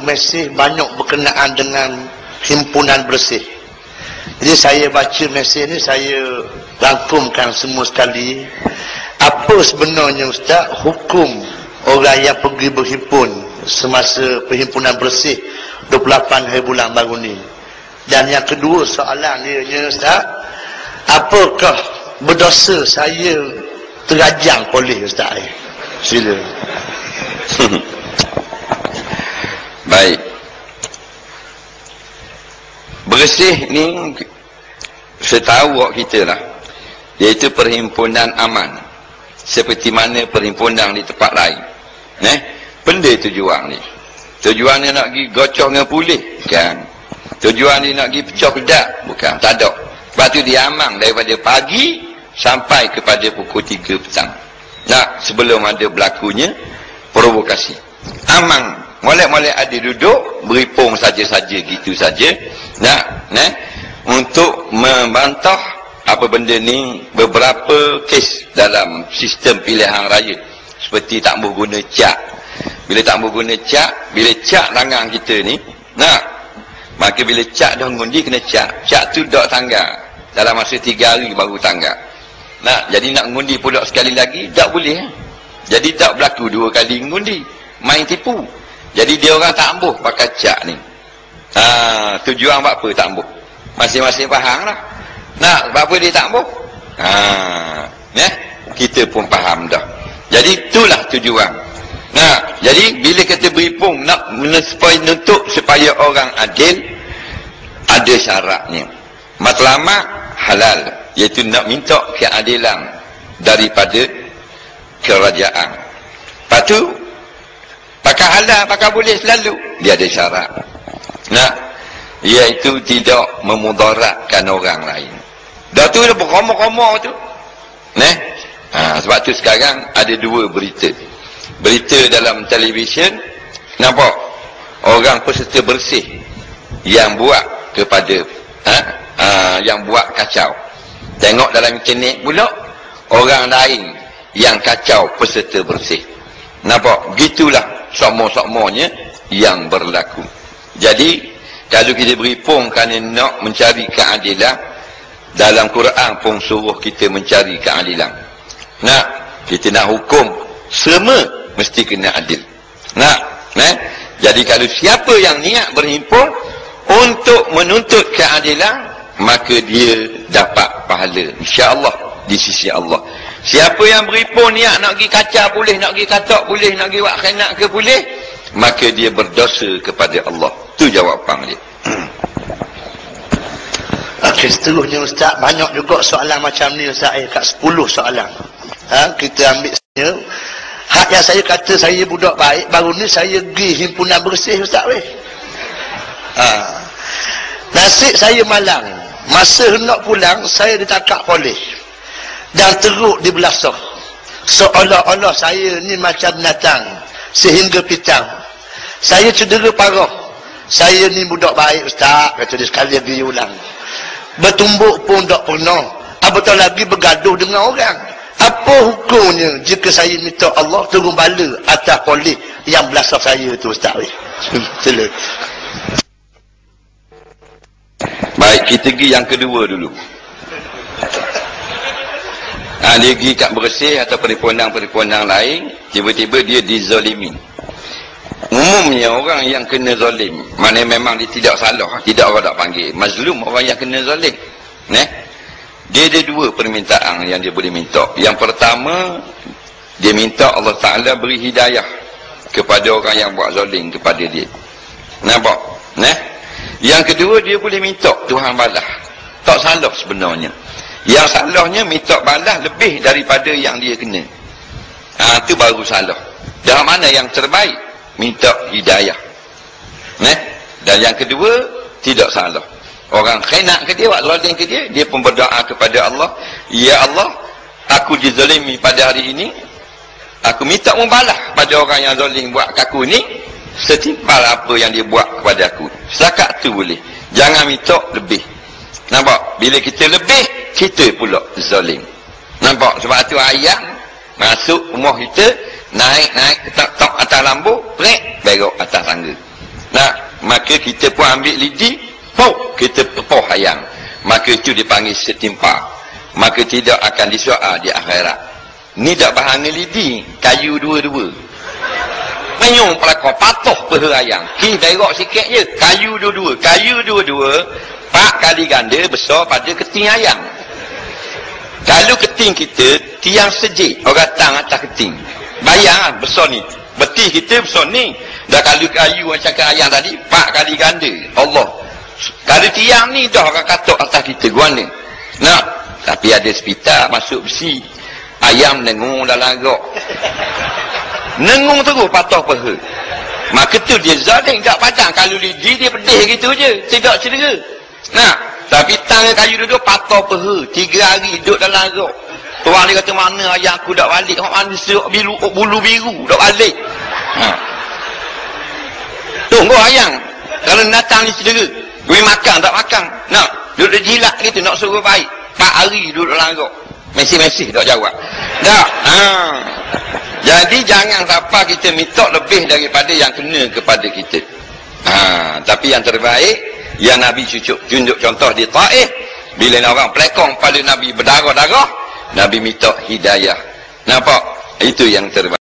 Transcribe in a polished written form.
mesej banyak berkenaan dengan himpunan bersih. Jadi saya baca mesej ni, saya rangkumkan semua sekali. Apa sebenarnya Ustaz hukum orang yang pergi berhimpun semasa perhimpunan bersih 28 hari bulan baru ni? Dan yang kedua soalan dia Ustaz, apakah berdosa saya terajang oleh Ustaz? Sila. Baik. Bersih ni setahu kita lah, iaitu perhimpunan aman, seperti mana perhimpunan di tempat lain. Benda tujuan ni, tujuan ni nak pergi gocok dengan pulih, kan? Tujuan ni nak pergi pecah kedak, bukan, tak ada. Sebab tu dia aman daripada pagi sampai kepada pukul 3 petang. Nak sebelum ada berlakunya provokasi. Amang, molek-molek ada duduk beripung saja-saja gitu saja. Untuk membantah apa benda ni, beberapa kes dalam sistem pilihan raya seperti tak boleh guna cak. Bila tak boleh guna cak, bila cak tangan kita ni, maka bila cak dah ngundi kena cak tu dak tanggal dalam masa 3 hari baru tanggal. Jadi nak ngundi pula sekali lagi tak boleh. Jadi tak berlaku 2 kali ngundi, main tipu. Jadi dia orang tak ambuh pakai cak ni. Tujuan buat apa tak ambuh? Masing-masing faham lah. Sebab apa dia tak ambuh? Kita pun faham dah. Jadi itulah tujuan. Jadi bila kita beripung nak menuntut supaya orang adil, ada syaratnya. Matlamat halal, iaitu nak minta keadilan daripada kerajaan. Lepas tu pakai halal, pakai boleh selalu, dia ada syarat. Iaitu tidak memudaratkan orang lain. Dah tu dah berkomor-komor tu. Sebab tu sekarang ada 2 berita. Berita dalam televisyen, nampak orang peserta bersih yang buat kepada yang buat kacau. Tengok dalam internet pula orang lain yang kacau peserta bersih. Nampak? Gitulah sama-samanya yang berlaku. Jadi kalau kita beripung kerana nak mencari keadilan, dalam Quran pun suruh kita mencari keadilan. Kita nak hukum semua mesti kena adil. Jadi kalau siapa yang niat berhimpun untuk menuntut keadilan, maka dia dapat pahala insya-Allah di sisi Allah. Siapa yang berhimpun niat nak pergi kacau boleh, nak pergi katak boleh, nak pergi buat khianat ke boleh, maka dia berdosa kepada Allah. Tu jawapan dia. Okey, seterusnya Ustaz, banyak juga soalan macam ni Ustaz, kat 10 soalan. Kita ambil saja. Hak yang saya kata saya budak baik, baru ni saya pergi himpunan bersih Ustaz weh. Nasib saya malang. Masa hendak pulang, saya ditangkap polis dan teruk di belasah. Seolah-olah saya ni macam binatang sehingga pitang. Saya cedera parah. Saya ni budak baik Ustaz, kata dia sekali lagi ulang. Bertumbuk pun tak pernah. Apatah lagi bergaduh dengan orang. Apa hukumnya jika saya minta Allah turun bala atas polis yang belasah saya tu Ustaz? Sila. Baik, kita pergi yang kedua dulu. Dia pergi kat bersih atau perhimpunan lain, tiba-tiba dia dizalimi. Umumnya orang yang kena zalim, mana memang dia tidak salah, tidak orang tak panggil mazlum, orang yang kena zalim. Dia ada 2 permintaan yang dia boleh minta. Yang pertama, dia minta Allah Ta'ala beri hidayah kepada orang yang buat zalim kepada dia. Nampak? Yang kedua, dia boleh minta Tuhan balas. Tak salah sebenarnya. Yang salahnya minta balas lebih daripada yang dia kena. Itu baru salah. Dalam mana yang terbaik? Minta hidayah. Dan yang kedua, tidak salah. Orang khianat ke dia, buat zalim ke dia, dia pun berdoa kepada Allah, ya Allah, aku dizalimi pada hari ini, aku minta membalas pada orang yang zalim buat aku ni setimpal apa yang dia buat kepada aku. Setakat tu boleh, jangan minta lebih. Nampak? Bila kita lebih, kita pula zalim. Nampak? Sebab tu ayam masuk rumah kita, naik tak atas lampu, brek berok atas tangga. maka kita pun ambil lidi, kita pepoh ayam, maka itu dipanggil setimpa, maka tidak akan disoal di akhirat. Ni tak bahan lidi, kayu dua-dua, menyung pelakor patuh peha ayam, berak sikit je, kayu dua-dua, 4 kali ganda besar pada keting ayam. Kalau keting kita tiang sejik, orang tang atas keting, bayang besar ni, betih kita besar ni. Dah kalau kayu macam ayam tadi 4 kali ganda. Allah, kalau tiang ni dah orang katuk atas kita guana. Nak, tapi ada sepitar masuk besi, ayam nengung dalam rok, nengung terus patah peha. Maka tu dia zalim tak padang. Kalau lidi dia pedih gitu je, tidak cedera. Nah, tapi tangan kayu duduk patah peha, 3 hari duduk dalam rok. Tuan dia kata, mana ayam aku dak balik, hok mana seruk biru, bulu biru dak balik. Tunggu ayam, kalau datang ni cedera, gue makan tak makan. Nak duduk jilat gitu, nak suruh baik 4 hari duduk dalam rok, mesih-mesih tak jawab dah. Jadi jangan sampai kita minta lebih daripada yang kena kepada kita. Tapi yang terbaik yang Nabi tunjuk contoh di Taif, bila orang pelekong pada Nabi berdarah-darah, Nabi minta hidayah. Nampak? Itu yang terbaik.